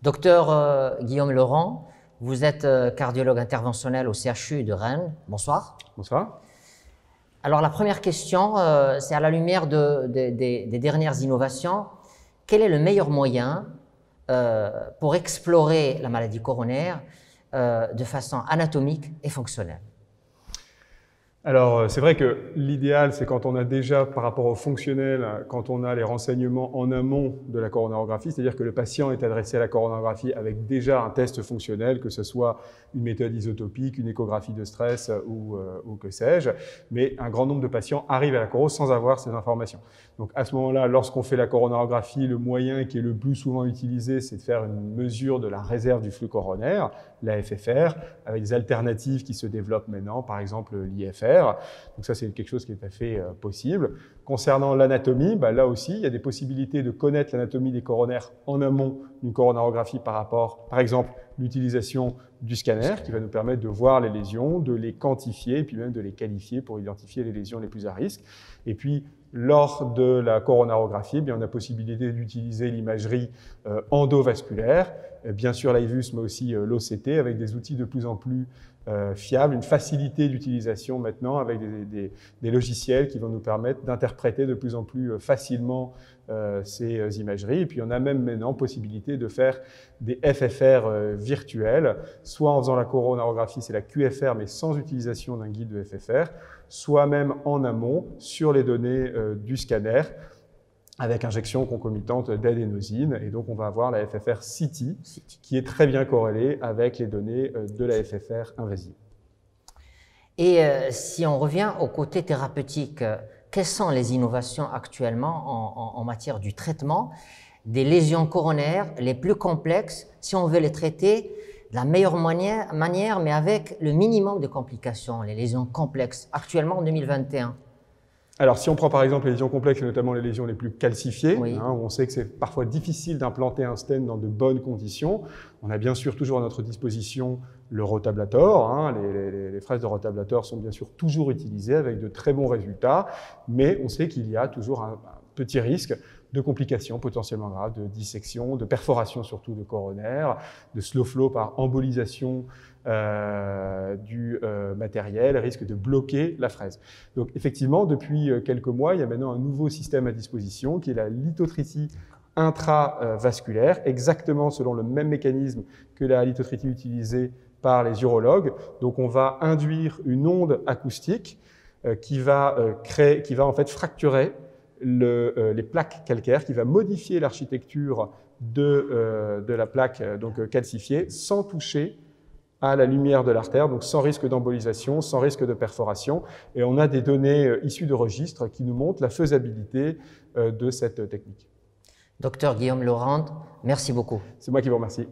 Docteur Guillaume Laurent, vous êtes cardiologue interventionnel au CHU de Rennes. Bonsoir. Bonsoir. Alors la première question, c'est à la lumière des dernières innovations, quel est le meilleur moyen pour explorer la maladie coronaire de façon anatomique et fonctionnelle? Alors, c'est vrai que l'idéal, c'est quand on a déjà, par rapport au fonctionnel, quand on a les renseignements en amont de la coronarographie, c'est-à-dire que le patient est adressé à la coronarographie avec déjà un test fonctionnel, que ce soit une méthode isotopique, une échographie de stress ou que sais-je, mais un grand nombre de patients arrivent à la coro sans avoir ces informations. Donc à ce moment-là, lorsqu'on fait la coronarographie, le moyen qui est le plus souvent utilisé, c'est de faire une mesure de la réserve du flux coronaire, la FFR, avec des alternatives qui se développent maintenant, par exemple l'IFR. Donc ça, c'est quelque chose qui est tout à fait possible. Concernant l'anatomie, là aussi, il y a des possibilités de connaître l'anatomie des coronaires en amont d'une coronarographie par rapport, par exemple, l'utilisation du scanner qui va nous permettre de voir les lésions, de les quantifier et puis même de les qualifier pour identifier les lésions les plus à risque. Et puis, lors de la coronarographie, on a possibilité d'utiliser l'imagerie endovasculaire, bien sûr l'IVUS, mais aussi l'OCT, avec des outils de plus en plus fiables, une facilité d'utilisation maintenant avec des logiciels qui vont nous permettre d'interpréter de plus en plus facilement ces imageries. Et puis on a même maintenant possibilité de faire des FFR virtuels, soit en faisant la coronarographie, c'est la QFR, mais sans utilisation d'un guide de FFR, soit même en amont sur les données du scanner, avec injection concomitante d'adénosine. Et donc, on va avoir la FFR CT, qui est très bien corrélée avec les données de la FFR invasive. Et si on revient au côté thérapeutique, quelles sont les innovations actuellement en matière du traitement des lésions coronaires les plus complexes, si on veut les traiter de la meilleure manière, mais avec le minimum de complications, les lésions complexes, actuellement en 2021? Alors, si on prend par exemple les lésions complexes, et notamment les lésions les plus calcifiées, oui. Où on sait que c'est parfois difficile d'implanter un stent dans de bonnes conditions, on a bien sûr toujours à notre disposition le rotablator. Les fraises de rotablator sont bien sûr toujours utilisées avec de très bons résultats, mais on sait qu'il y a toujours un petit risque de complications potentiellement graves, de dissection, de perforation surtout de coronaire, de slow flow par embolisation du matériel, risque de bloquer la fraise. Donc effectivement, depuis quelques mois, il y a maintenant un nouveau système à disposition qui est la lithotripsie intravasculaire, exactement selon le même mécanisme que la lithotripsie utilisée par les urologues. Donc on va induire une onde acoustique qui va en fait fracturer les plaques calcaires, qui va modifier l'architecture de la plaque calcifiée sans toucher à la lumière de l'artère, donc sans risque d'embolisation, sans risque de perforation. Et on a des données issues de registres qui nous montrent la faisabilité de cette technique. Docteur Guillaume Laurent, merci beaucoup. C'est moi qui vous remercie.